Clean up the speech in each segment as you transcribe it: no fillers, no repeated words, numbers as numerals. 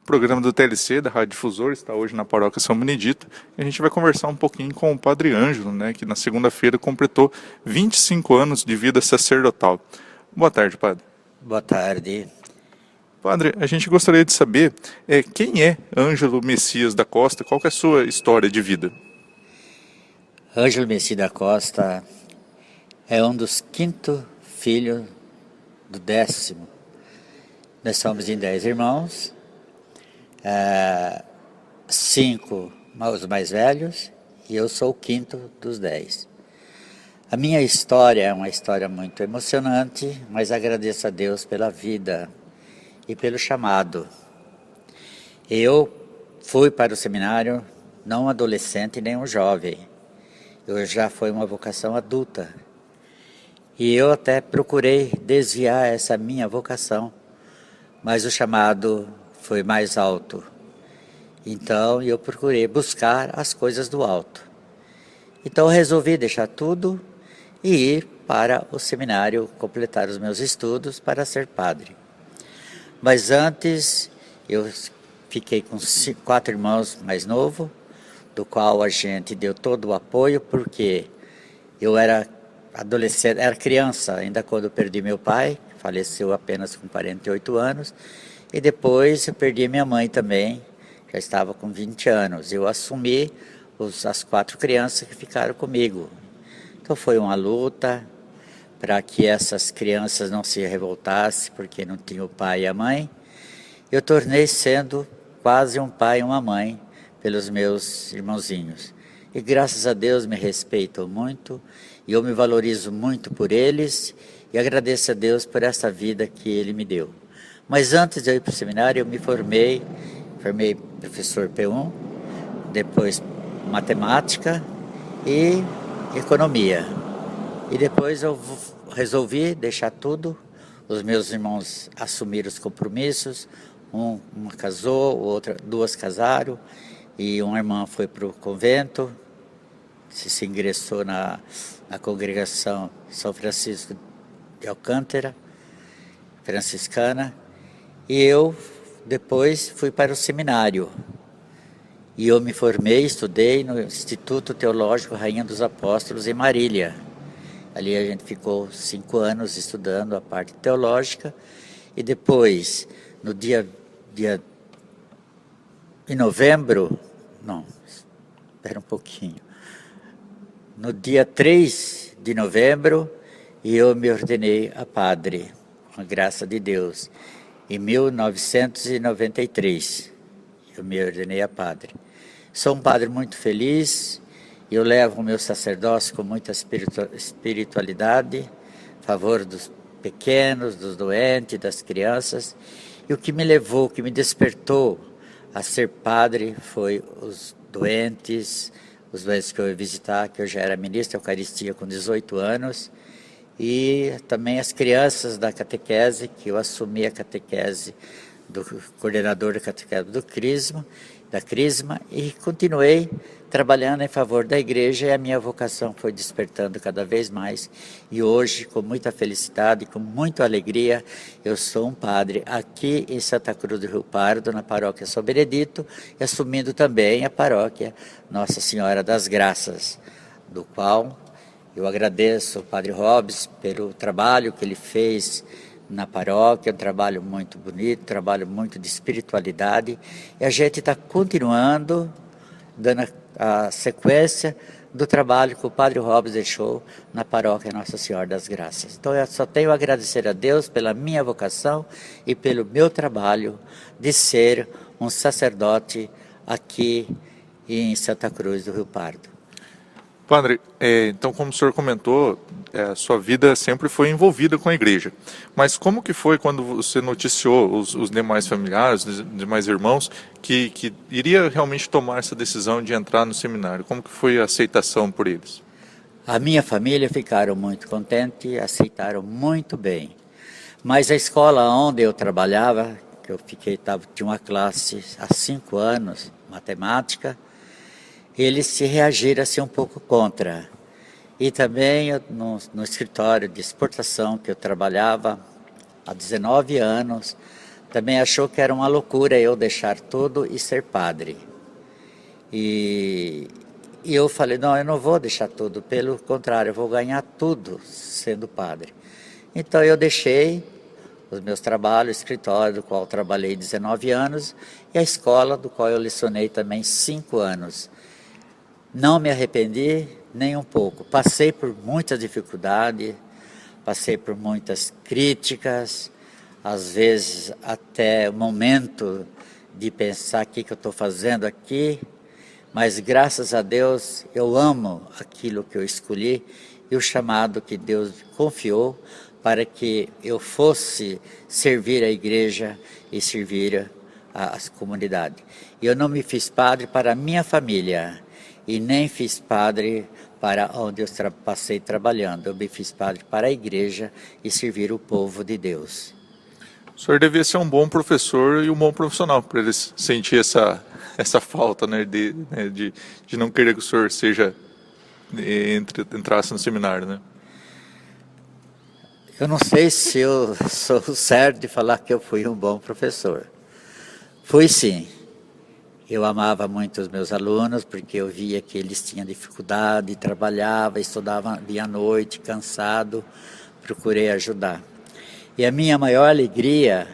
programa do TLC, da Rádio Difusor, está hoje na Paróquia São Benedito. E a gente vai conversar um pouquinho com o Padre Ângelo, né, que na segunda-feira completou 25 anos de vida sacerdotal. Boa tarde, Padre. Boa tarde. Padre, a gente gostaria de saber quem é Ângelo Messias da Costa, qual que é a sua história de vida? Ângelo Messias da Costa é um dos 5º filhos do 10º. Nós somos em 10 irmãos, 5 os mais velhos e eu sou o 5º dos 10. A minha história é uma história muito emocionante, mas agradeço a Deus pela vida e pelo chamado. Eu fui para o seminário não um adolescente nem um jovem, eu já fui uma vocação adulta. E eu até procurei desviar essa minha vocação, mas o chamado foi mais alto. Então eu procurei buscar as coisas do alto. Então eu resolvi deixar tudo e ir para o seminário completar os meus estudos para ser padre. Mas antes eu fiquei com 4 irmãos mais novos, do qual a gente deu todo o apoio, porque eu era adolescente, era criança ainda quando eu perdi meu pai, que faleceu apenas com 48 anos, e depois eu perdi minha mãe também, já estava com 20 anos. Eu assumi as 4 crianças que ficaram comigo. Então foi uma luta para que essas crianças não se revoltassem, porque não tinha o pai e a mãe. Eu tornei sendo quase um pai e uma mãe pelos meus irmãozinhos. E graças a Deus me respeitam muito, e eu me valorizo muito por eles, e agradeço a Deus por essa vida que Ele me deu. Mas antes de eu ir para o seminário, eu me formei professor P1, depois matemática e economia. E depois eu resolvi deixar tudo, os meus irmãos assumiram os compromissos, uma casou, 2 casaram, e uma irmã foi para o convento, se ingressou na congregação São Francisco de Alcântara, franciscana, e eu depois fui para o seminário. E eu me formei, estudei no Instituto Teológico Rainha dos Apóstolos em Marília. Ali a gente ficou 5 anos estudando a parte teológica, e depois, no em novembro, espera um pouquinho, no dia 3 de novembro, eu me ordenei a padre, com a graça de Deus. Em 1993, eu me ordenei a padre. Sou um padre muito feliz, eu levo o meu sacerdócio com muita espiritualidade, a favor dos pequenos, dos doentes, das crianças. E o que me levou, o que me despertou a ser padre foi os doentes que eu ia visitar, que eu já era ministro da Eucaristia com 18 anos, e também as crianças da catequese, que eu assumi a catequese do coordenador da catequese da Crisma, e continuei trabalhando em favor da igreja, e a minha vocação foi despertando cada vez mais. E hoje, com muita felicidade, com muita alegria, eu sou um padre aqui em Santa Cruz do Rio Pardo, na paróquia São Benedito, e assumindo também a paróquia Nossa Senhora das Graças, do qual eu agradeço ao Padre Robes pelo trabalho que ele fez na paróquia, um trabalho muito bonito, um trabalho muito de espiritualidade, e a gente está continuando, dando a sequência do trabalho que o Padre Robes deixou na paróquia Nossa Senhora das Graças. Então eu só tenho a agradecer a Deus pela minha vocação e pelo meu trabalho de ser um sacerdote aqui em Santa Cruz do Rio Pardo. Padre, então como o senhor comentou, a sua vida sempre foi envolvida com a igreja. Mas como que foi quando você noticiou os demais familiares, os demais irmãos, que iria realmente tomar essa decisão de entrar no seminário? Como que foi a aceitação por eles? A minha família ficaram muito contentes, aceitaram muito bem. Mas a escola onde eu trabalhava, que eu tinha uma classe há 5 anos, matemática, eles se reagiram assim um pouco contra. E também no escritório de exportação que eu trabalhava há 19 anos, também achou que era uma loucura eu deixar tudo e ser padre. E eu falei, não, eu não vou deixar tudo, pelo contrário, eu vou ganhar tudo sendo padre. Então eu deixei os meus trabalhos, o escritório do qual trabalhei 19 anos e a escola do qual eu lecionei também 5 anos. Não me arrependi nem um pouco. Passei por muita dificuldade, passei por muitas críticas, às vezes até o momento de pensar o que eu estou fazendo aqui, mas graças a Deus eu amo aquilo que eu escolhi e o chamado que Deus confiou para que eu fosse servir a igreja e servir a comunidade. Eu não me fiz padre para a minha família e nem fiz padre para onde eu passei trabalhando. Eu me fiz padre para a igreja e servir o povo de Deus. O senhor devia ser um bom professor e um bom profissional para eles sentir essa falta, né, de não querer que o senhor entrasse no seminário, né? Eu não sei se eu sou certo de falar que eu fui um bom professor. Fui sim. Eu amava muito os meus alunos, porque eu via que eles tinham dificuldade, trabalhava, estudava dia à noite, cansado, procurei ajudar. E a minha maior alegria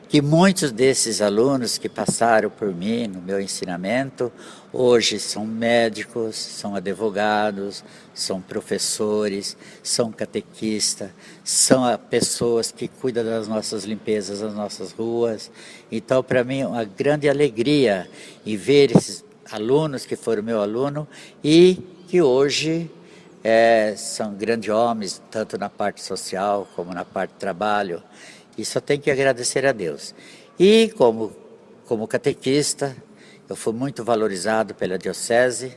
que muitos desses alunos que passaram por mim no meu ensinamento, hoje são médicos, são advogados, são professores, são catequistas, são pessoas que cuidam das nossas limpezas, das nossas ruas. Então, para mim, é uma grande alegria em ver esses alunos que foram meu aluno e que hoje são grandes homens, tanto na parte social como na parte de trabalho. E só tenho que agradecer a Deus. E como catequista, eu fui muito valorizado pela diocese,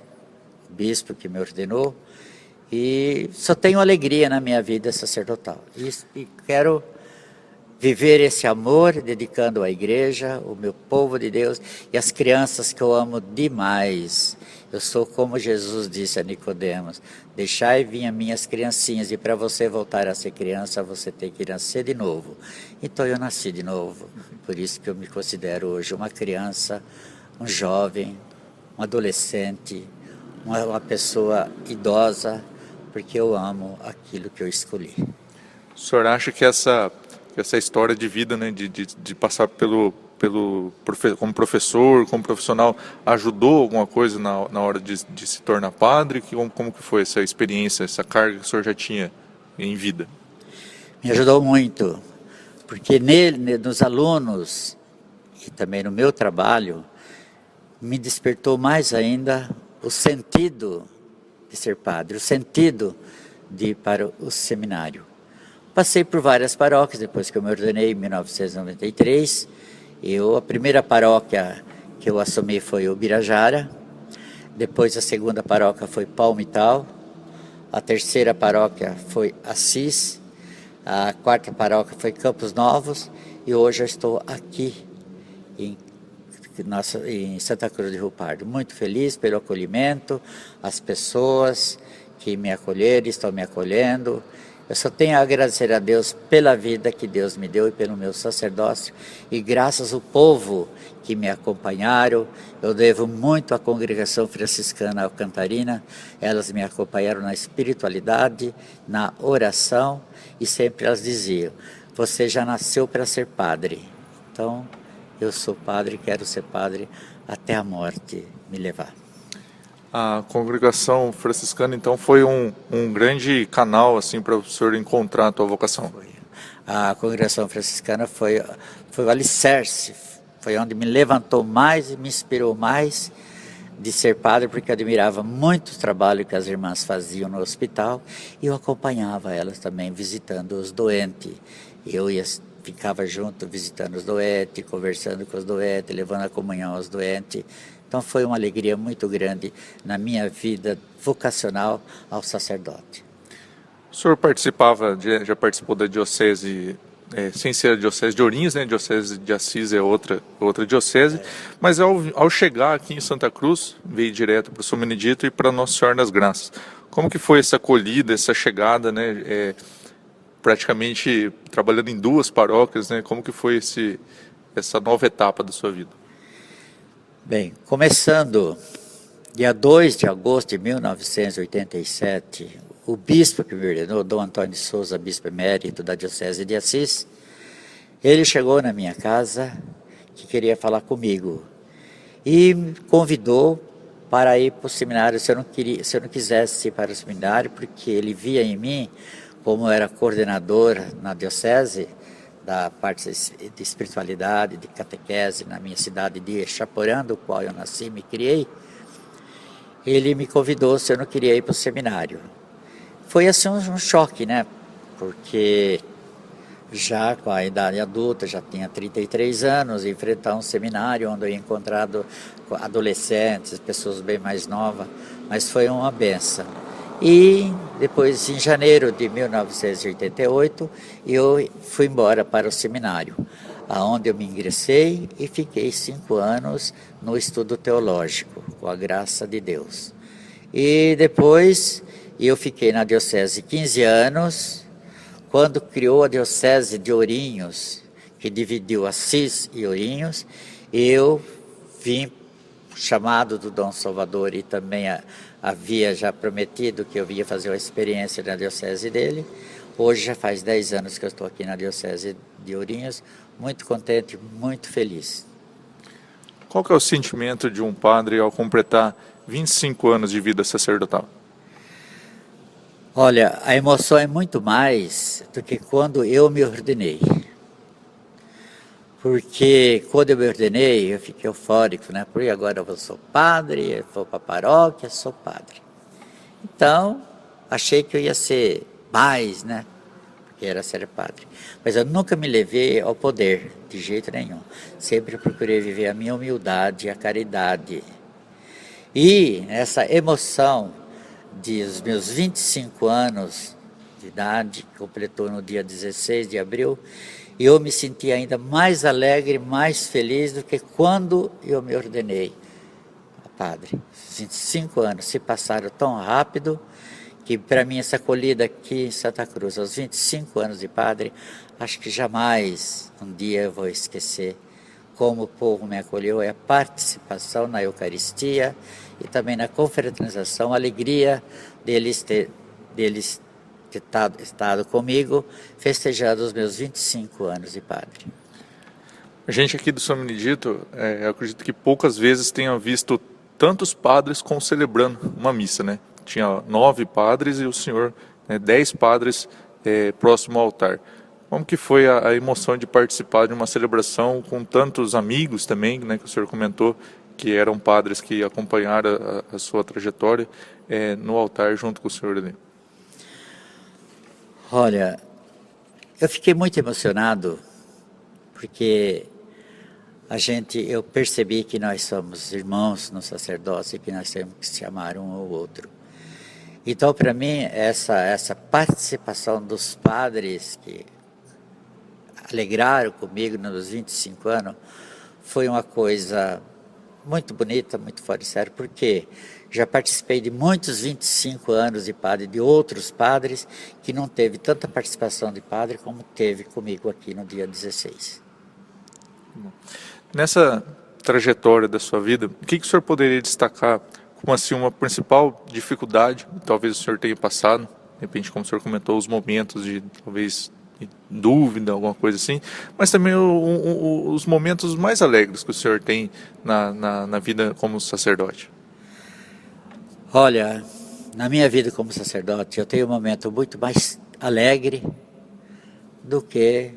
o bispo que me ordenou, e só tenho alegria na minha vida sacerdotal. E quero viver esse amor, dedicando à igreja, o meu povo de Deus e as crianças que eu amo demais. Eu sou como Jesus disse a Nicodemos, deixai vir as minhas criancinhas, e para você voltar a ser criança, você tem que nascer de novo. Então eu nasci de novo, por isso que eu me considero hoje uma criança, um jovem, um adolescente, uma pessoa idosa, porque eu amo aquilo que eu escolhi. O senhor acha que essa história de vida, né, de passar como professor, como profissional, ajudou alguma coisa na hora de se tornar padre? Como que foi essa experiência, essa carga que o senhor já tinha em vida? Me ajudou muito, porque nos alunos e também no meu trabalho, me despertou mais ainda o sentido de ser padre, o sentido de ir para o seminário. Passei por várias paróquias depois que eu me ordenei em 1993. A primeira paróquia que eu assumi foi Ubirajara, depois a segunda paróquia foi Palmital, a terceira paróquia foi Assis, a quarta paróquia foi Campos Novos e hoje eu estou aqui em Santa Cruz de Rio Pardo. Muito feliz pelo acolhimento, as pessoas que me acolheram, estão me acolhendo. Eu só tenho a agradecer a Deus pela vida que Deus me deu e pelo meu sacerdócio. E graças ao povo que me acompanharam, eu devo muito à congregação franciscana Alcantarina. Elas me acompanharam na espiritualidade, na oração, e sempre elas diziam, você já nasceu para ser padre. Então, eu sou padre, quero ser padre até a morte me levar. A congregação franciscana, então, foi um grande canal assim, para o senhor encontrar a tua vocação? A congregação franciscana foi o alicerce, foi onde me levantou mais e me inspirou mais de ser padre, porque eu admirava muito o trabalho que as irmãs faziam no hospital e eu acompanhava elas também visitando os doentes. Ficava junto visitando os doentes, conversando com os doentes, levando a comunhão aos doentes. Então foi uma alegria muito grande na minha vida vocacional ao sacerdote. O senhor já participou da diocese, sem ser a diocese de Ourinhos, né? A diocese de Assis é outra diocese, mas ao chegar aqui em Santa Cruz, veio direto para o São Benedito e para Nossa Senhora das Graças. Como que foi essa acolhida, essa chegada, né? Praticamente trabalhando em duas paróquias, né? Como que foi essa nova etapa da sua vida? Bem, começando dia 2 de agosto de 1987, o bispo que me ordenou, Dom Antônio de Souza, bispo emérito da Diocese de Assis, ele chegou na minha casa que queria falar comigo e me convidou para ir para o seminário se eu não quisesse ir para o seminário, porque ele via em mim, como eu era coordenador na Diocese, da parte de espiritualidade, de catequese, na minha cidade de Chaporã, do qual eu nasci e me criei, ele me convidou se eu não queria ir para o seminário. Foi assim um choque, né? Porque já com a idade adulta, já tinha 33 anos, enfrentar um seminário onde eu ia encontrado adolescentes, pessoas bem mais novas, mas foi uma benção. E depois, em janeiro de 1988, eu fui embora para o seminário, aonde eu me ingressei e fiquei 5 anos no estudo teológico, com a graça de Deus. E depois eu fiquei na Diocese 15 anos, quando criou a Diocese de Ourinhos, que dividiu Assis e Ourinhos, eu vim chamado do Dom Salvador e também havia já prometido que eu ia fazer uma experiência na Diocese dele. Hoje já faz 10 anos que eu estou aqui na Diocese de Ourinhos, muito contente, muito feliz. Qual que é o sentimento de um padre ao completar 25 anos de vida sacerdotal? Olha, a emoção é muito mais do que quando eu me ordenei. Porque quando eu me ordenei, eu fiquei eufórico, né? Porque agora eu sou padre, eu vou para a paróquia, sou padre. Então, achei que eu ia ser mais, né? Porque era ser padre. Mas eu nunca me levei ao poder, de jeito nenhum. Sempre procurei viver a minha humildade e a caridade. E essa emoção dos meus 25 anos de idade, que completou no dia 16 de abril, eu me senti ainda mais alegre, mais feliz do que quando eu me ordenei a padre. 25 anos se passaram tão rápido que para mim essa acolhida aqui em Santa Cruz, aos 25 anos de padre, acho que jamais um dia eu vou esquecer como o povo me acolheu, é a participação na Eucaristia e também na confraternização, a alegria deles ter estado comigo, festejando os meus 25 anos de padre. A gente aqui do São Benedito, eu acredito que poucas vezes tenha visto tantos padres celebrando uma missa, né? Tinha 9 padres e o senhor, 10 padres próximo ao altar. Como que foi a emoção de participar de uma celebração com tantos amigos também, né, que o senhor comentou, que eram padres que acompanharam a sua trajetória no altar junto com o senhor ali? Olha, eu fiquei muito emocionado, porque eu percebi que nós somos irmãos no sacerdócio e que nós temos que se amar um ao outro. Então, para mim, essa participação dos padres que alegraram comigo nos 25 anos foi uma coisa muito bonita, muito fora de sério, porque já participei de muitos 25 anos de padre, de outros padres, que não teve tanta participação de padre como teve comigo aqui no dia 16. Nessa trajetória da sua vida, o que o senhor poderia destacar como assim uma principal dificuldade, talvez o senhor tenha passado, de repente, como o senhor comentou, os momentos de talvez dúvida, alguma coisa assim, mas também os momentos mais alegres que o senhor tem na vida como sacerdote? Olha, na minha vida como sacerdote, eu tenho um momento muito mais alegre do que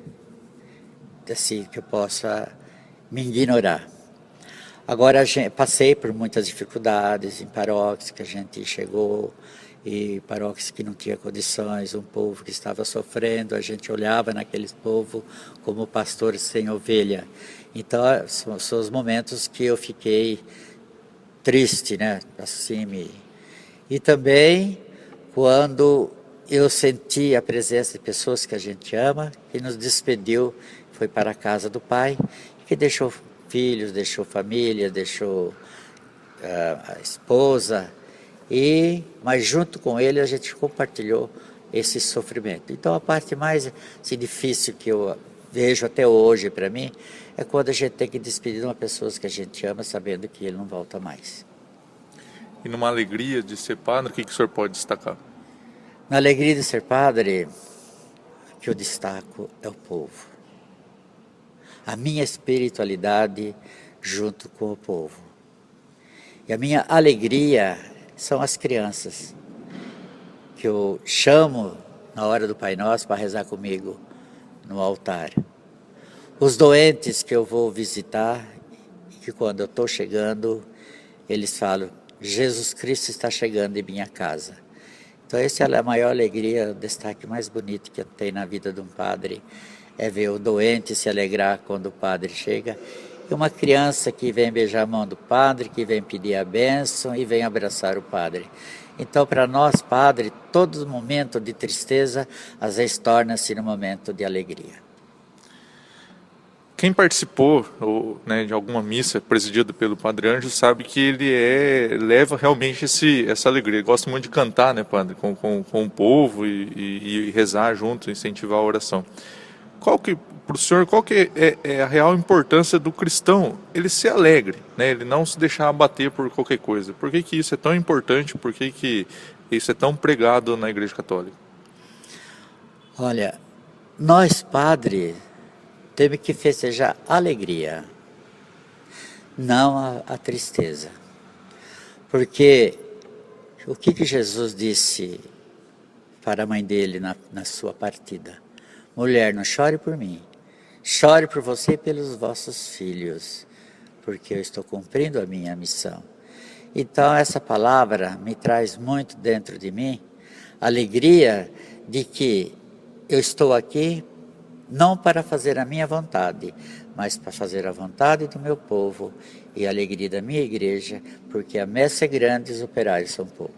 assim, que eu possa me ignorar. Agora, passei por muitas dificuldades em paróquias que a gente chegou, e paróquias que não tinha condições, um povo que estava sofrendo, a gente olhava naquele povo como pastor sem ovelha. Então, são os momentos que eu fiquei triste, né? Assim, e também quando eu senti a presença de pessoas que a gente ama, que nos despediu, foi para a casa do Pai, que deixou filhos, deixou família, deixou a esposa, mas junto com ele a gente compartilhou esse sofrimento. Então a parte mais assim, difícil que eu vejo até hoje para mim é quando a gente tem que despedir de uma pessoa que a gente ama, sabendo que ele não volta mais. E numa alegria de ser padre, o que o senhor pode destacar? Na alegria de ser padre, o que eu destaco é o povo. A minha espiritualidade junto com o povo. E a minha alegria são as crianças, que eu chamo na hora do Pai Nosso para rezar comigo no altar. Os doentes que eu vou visitar, que quando eu estou chegando, eles falam, Jesus Cristo está chegando em minha casa. Então essa é a maior alegria, o destaque mais bonito que tem na vida de um padre, é ver o doente se alegrar quando o padre chega, e uma criança que vem beijar a mão do padre, que vem pedir a bênção e vem abraçar o padre. Então para nós, padre, todo momento de tristeza, às vezes torna-se num momento de alegria. Quem participou de alguma missa presidida pelo Padre Ângelo sabe que ele leva realmente essa alegria. Ele gosta muito de cantar, né, padre, com o povo e rezar junto, incentivar a oração. Para o senhor, qual que é a real importância do cristão? Ele ser alegre, né, ele não se deixar abater por qualquer coisa. Por que isso é tão importante? Por que isso é tão pregado na Igreja Católica? Olha, nós, padre, temos que festejar a alegria, não a tristeza. Porque o que Jesus disse para a mãe dele na sua partida? Mulher, não chore por mim, chore por você e pelos vossos filhos, porque eu estou cumprindo a minha missão. Então essa palavra me traz muito dentro de mim, alegria de que eu estou aqui não para fazer a minha vontade, mas para fazer a vontade do meu povo e a alegria da minha igreja, porque a messe é grande e os operários são poucos.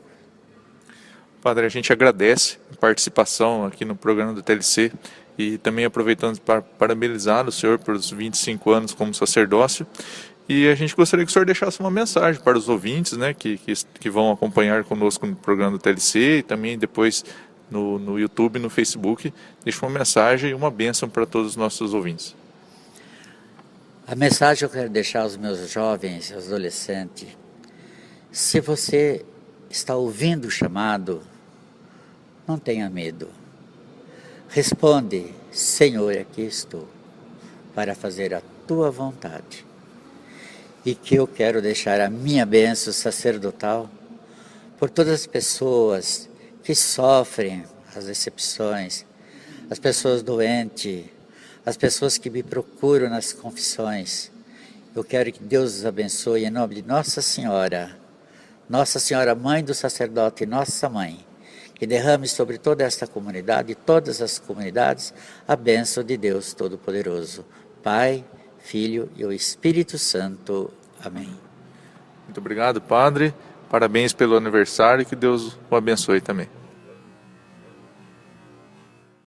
Padre, a gente agradece a participação aqui no programa do TLC e também aproveitando para parabenizar o senhor pelos 25 anos como sacerdócio. E a gente gostaria que o senhor deixasse uma mensagem para os ouvintes, né, que vão acompanhar conosco no programa do TLC e também depois no YouTube e no Facebook. Deixa uma mensagem e uma bênção para todos os nossos ouvintes. A mensagem que eu quero deixar aos meus jovens, aos adolescentes, se você está ouvindo o chamado, não tenha medo. Responde, Senhor, aqui estou, para fazer a tua vontade. E que eu quero deixar a minha bênção sacerdotal por todas as pessoas que sofrem as decepções, as pessoas doentes, as pessoas que me procuram nas confissões. Eu quero que Deus os abençoe em nome de Nossa Senhora, Mãe do Sacerdote, Nossa Mãe, que derrame sobre toda esta comunidade e todas as comunidades a bênção de Deus Todo-Poderoso, Pai, Filho e o Espírito Santo. Amém. Muito obrigado, padre. Parabéns pelo aniversário e que Deus o abençoe também.